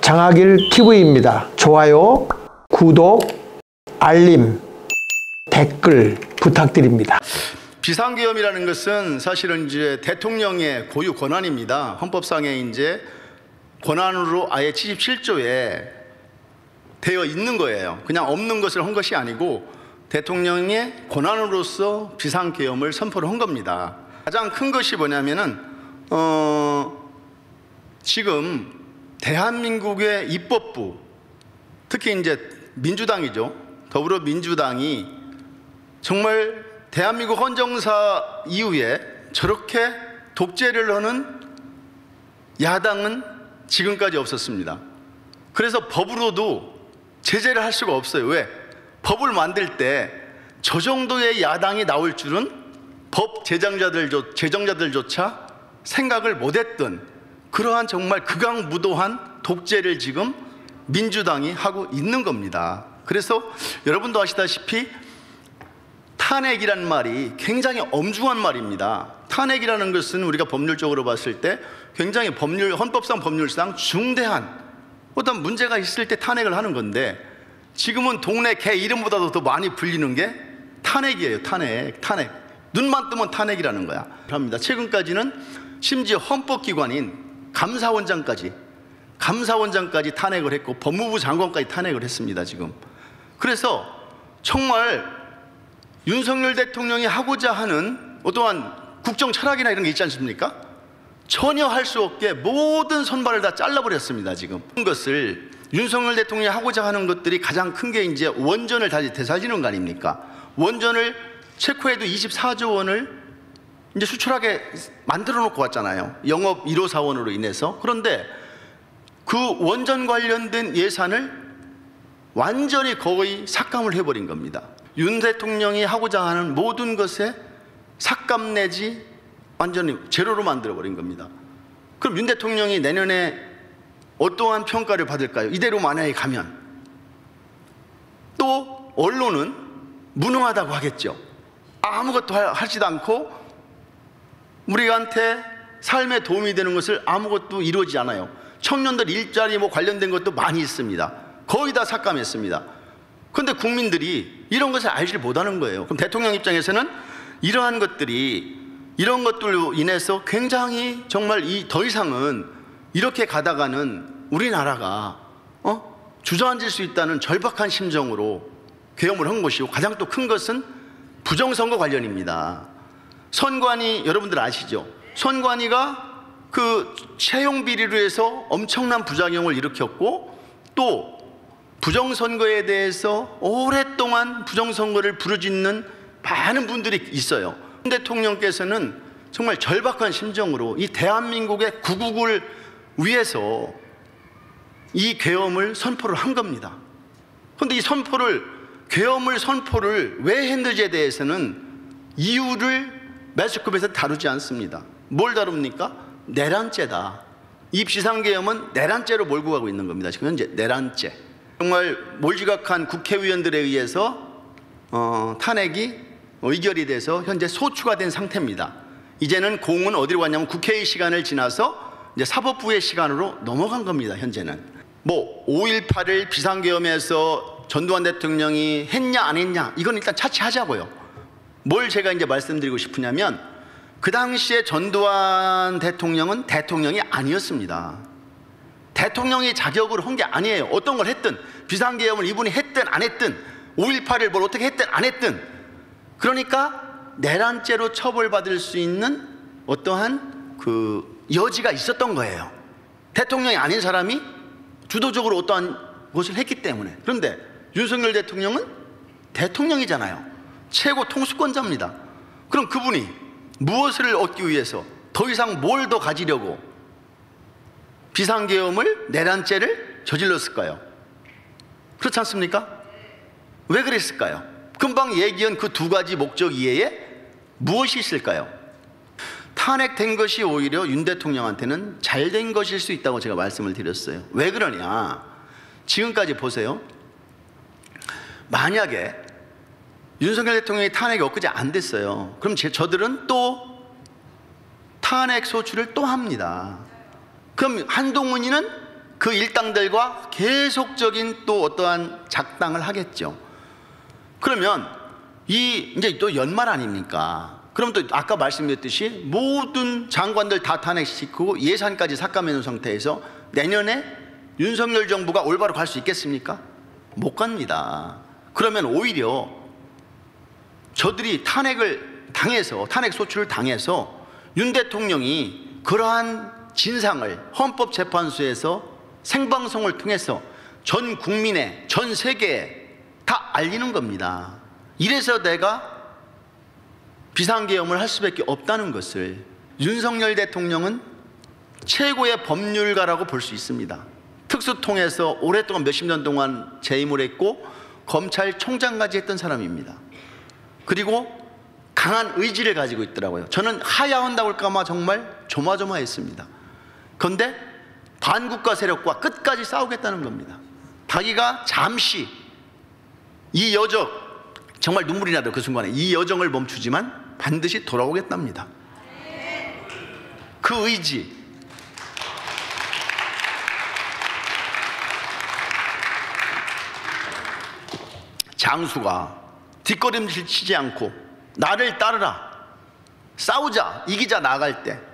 장학일 TV입니다. 좋아요, 구독, 알림, 댓글 부탁드립니다. 비상계엄이라는 것은 사실은 이제 대통령의 고유 권한입니다. 헌법상의 이제 권한으로 아예 77조에 되어 있는 거예요. 그냥 없는 것을 한 것이 아니고 대통령의 권한으로서 비상계엄을 선포를 한 겁니다. 가장 큰 것이 뭐냐면은 지금 대한민국의 입법부, 특히 이제 민주당이죠. 더불어민주당이 정말 대한민국 헌정사 이후에 저렇게 독재를 하는 야당은 지금까지 없었습니다. 그래서 법으로도 제재를 할 수가 없어요. 왜? 법을 만들 때 저 정도의 야당이 나올 줄은 법 제정자들조차 생각을 못했던 그러한 정말 극악무도한 독재를 지금 민주당이 하고 있는 겁니다. 그래서 여러분도 아시다시피 탄핵이란 말이 굉장히 엄중한 말입니다. 탄핵이라는 것은 우리가 법률적으로 봤을 때 굉장히 헌법상 법률상 중대한 어떤 문제가 있을 때 탄핵을 하는 건데, 지금은 동네 개 이름보다도 더 많이 불리는 게 탄핵이에요. 탄핵. 눈만 뜨면 탄핵이라는 거야. 합니다. 최근까지는 심지어 헌법기관인 감사원장까지 탄핵을 했고 법무부 장관까지 탄핵을 했습니다. 지금. 그래서 정말 윤석열 대통령이 하고자 하는 어떠한 국정 철학이나 이런 게 있지 않습니까? 전혀 할 수 없게 모든 선발을 다 잘라버렸습니다. 지금 그것을 윤석열 대통령이 하고자 하는 것들이 가장 큰 게 이제 원전을 다시 되살리는 거 아닙니까? 원전을 체코에도 24조 원을 이제 수출하게 만들어 놓고 왔잖아요. 영업 1호 사원으로 인해서. 그런데 그 원전 관련된 예산을 완전히 거의 삭감을 해버린 겁니다. 윤 대통령이 하고자 하는 모든 것에 삭감 내지 완전히 제로로 만들어버린 겁니다. 그럼 윤 대통령이 내년에 어떠한 평가를 받을까요? 이대로 만약에 가면. 또 언론은 무능하다고 하겠죠. 아무것도 하지도 않고 우리한테 삶에 도움이 되는 것을 아무것도 이루어지지 않아요. 청년들 일자리 관련된 것도 많이 있습니다. 거의 다 삭감했습니다. 그런데 국민들이 이런 것을 알지 못하는 거예요. 그럼 대통령 입장에서는 이런 것들로 인해서 굉장히 정말 더 이상은 이렇게 가다가는 우리나라가 주저앉을 수 있다는 절박한 심정으로 계엄을 한 것이고, 가장 또 큰 것은 부정선거 관련입니다. 선관위 여러분들 아시죠? 선관위가 그 채용 비리로 해서 엄청난 부작용을 일으켰고, 또 부정선거에 대해서 오랫동안 부정선거를 부르짖는 많은 분들이 있어요. 윤 대통령께서는 정말 절박한 심정으로 이 대한민국의 구국을 위해서 이 계엄을 선포를 한 겁니다. 그런데 이 계엄을 선포를 왜 했는지에 대해서는 이유를 매스컴에서 다루지 않습니다. 뭘 다룹니까? 내란죄다. 이 비상계엄은 내란죄로 몰고 가고 있는 겁니다. 지금 현재 내란죄. 정말 몰지각한 국회의원들에 의해서 탄핵이 의결이 돼서 현재 소추가 된 상태입니다. 이제는 공은 어디로 갔냐면 국회의 시간을 지나서 이제 사법부의 시간으로 넘어간 겁니다. 현재는 5.18을 비상계엄에서 전두환 대통령이 했냐 안 했냐 이건 일단 차치하자고요. 뭘 제가 이제 말씀드리고 싶으냐면, 그 당시에 전두환 대통령은 대통령이 아니었습니다. 대통령이 자격으로 한 게 아니에요. 어떤 걸 했든, 비상계엄을 이분이 했든 안 했든, 5.18을 뭘 어떻게 했든 안 했든, 그러니까 내란죄로 처벌받을 수 있는 어떠한 그 여지가 있었던 거예요. 대통령이 아닌 사람이 주도적으로 어떠한 것을 했기 때문에. 그런데 윤석열 대통령은 대통령이잖아요. 최고 통수권자입니다. 그럼 그분이 무엇을 얻기 위해서 더 이상 뭘 더 가지려고 비상계엄을, 내란죄를 저질렀을까요? 그렇지 않습니까? 왜 그랬을까요? 금방 얘기한 그 두 가지 목적 이외에 무엇이 있을까요? 탄핵된 것이 오히려 윤 대통령한테는 잘된 것일 수 있다고 제가 말씀을 드렸어요. 왜 그러냐? 지금까지 보세요. 만약에 윤석열 대통령이 탄핵이 엊그제 안 됐어요. 그럼 저들은 또 탄핵 소추를 또 합니다. 그럼 한동훈이는 그 일당들과 계속적인 또 어떠한 작당을 하겠죠. 그러면 이제 또 연말 아닙니까? 그럼 또 아까 말씀드렸듯이 모든 장관들 다 탄핵시키고 예산까지 삭감해 놓은 상태에서 내년에 윤석열 정부가 올바로 갈 수 있겠습니까? 못 갑니다. 그러면 오히려 저들이 탄핵을 당해서, 탄핵 소추를 당해서 윤 대통령이 그러한 진상을 헌법재판소에서 생방송을 통해서 전 국민에, 전 세계에 다 알리는 겁니다. 이래서 내가 비상계엄을 할 수밖에 없다는 것을 윤석열 대통령은 최고의 법률가라고 볼 수 있습니다. 특수통에서 오랫동안 몇십 년 동안 재임을 했고 검찰총장까지 했던 사람입니다. 그리고 강한 의지를 가지고 있더라고요. 저는 하야한다고 할까봐 정말 조마조마했습니다. 그런데 반국가 세력과 끝까지 싸우겠다는 겁니다. 자기가 잠시 이 여정, 정말 눈물이 나도 그 순간에 이 여정을 멈추지만 반드시 돌아오겠답니다. 그 의지, 장수가 뒷걸음질 치지 않고 나를 따르라, 싸우자, 이기자 나아갈 때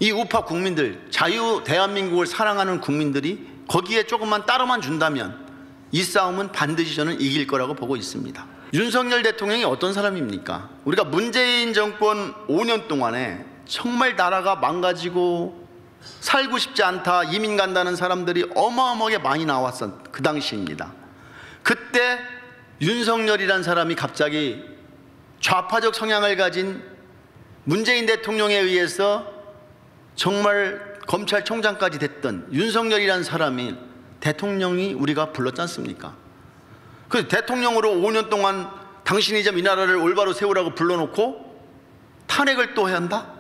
이 우파 국민들, 자유 대한민국을 사랑하는 국민들이 거기에 조금만 따라만 준다면 이 싸움은 반드시 저는 이길 거라고 보고 있습니다. 윤석열 대통령이 어떤 사람입니까? 우리가 문재인 정권 5년 동안에 정말 나라가 망가지고 살고 싶지 않다, 이민 간다는 사람들이 어마어마하게 많이 나왔던 그 당시입니다. 그때 윤석열이란 사람이 갑자기 좌파적 성향을 가진 문재인 대통령에 의해서 정말 검찰총장까지 됐던 윤석열이란 사람이 대통령이 우리가 불렀지 않습니까? 그래서 대통령으로 5년 동안 당신이 좀 이 나라를 올바로 세우라고 불러놓고 탄핵을 또 해야 한다?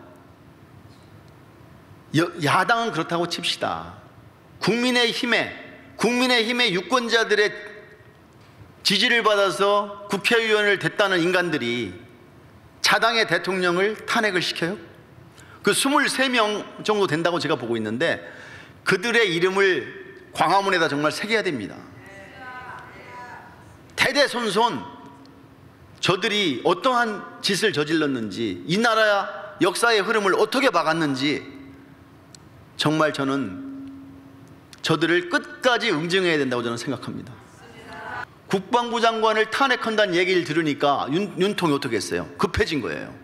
야당은 그렇다고 칩시다. 국민의힘의 유권자들의 지지를 받아서 국회의원을 됐다는 인간들이 자당의 대통령을 탄핵을 시켜요? 그 23명 정도 된다고 제가 보고 있는데 그들의 이름을 광화문에다 정말 새겨야 됩니다. 대대손손 저들이 어떠한 짓을 저질렀는지, 이 나라 역사의 흐름을 어떻게 막았는지 정말 저는 저들을 끝까지 응징해야 된다고 저는 생각합니다. 국방부 장관을 탄핵한다는 얘기를 들으니까 윤통이 어떻게 했어요? 급해진 거예요.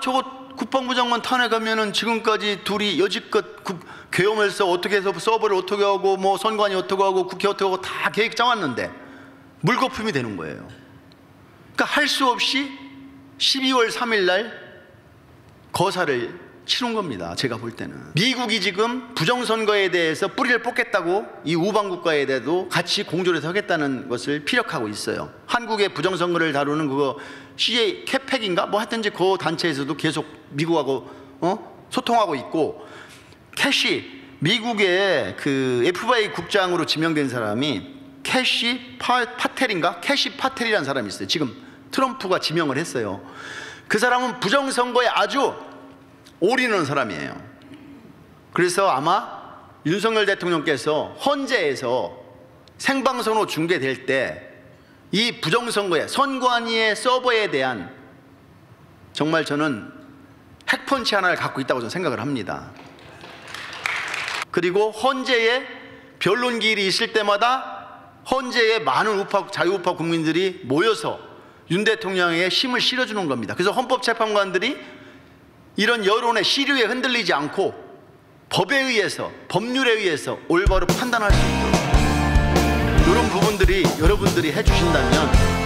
저거 국방부 장관 탄핵하면은 지금까지 둘이 여지껏 계엄해서 어떻게 해서 서버를 어떻게 하고 뭐 선관위 어떻게 하고 국회 어떻게 하고 다 계획 짜왔는데 물거품이 되는 거예요. 그러니까 할 수 없이 12월 3일 날 거사를 치른 겁니다. 제가 볼 때는 미국이 지금 부정선거에 대해서 뿌리를 뽑겠다고 이 우방국가에 대해도 같이 공조해서 하겠다는 것을 피력하고 있어요. 한국의 부정선거를 다루는 그거 CJ 캐팩인가 뭐 하여튼지 그 단체에서도 계속 미국하고 소통하고 있고, 캐시, 미국의 그 FBI 국장으로 지명된 사람이 캐시 파텔이라는 사람이 있어요. 지금 트럼프가 지명을 했어요. 그 사람은 부정선거에 아주 올인하는 사람이에요. 그래서 아마 윤석열 대통령께서 헌재에서 생방송으로 중계될 때 이 부정선거에 선관위의 서버에 대한 정말 저는 핵펀치 하나를 갖고 있다고 저는 생각을 합니다. 그리고 헌재에 변론기일이 있을 때마다 헌재에 많은 자유우파 국민들이 모여서 윤 대통령에게 힘을 실어주는 겁니다. 그래서 헌법재판관들이 이런 여론의 시류에 흔들리지 않고 법에 의해서, 법률에 의해서 올바로 판단할 수 있도록 이런 부분들이 여러분들이 해주신다면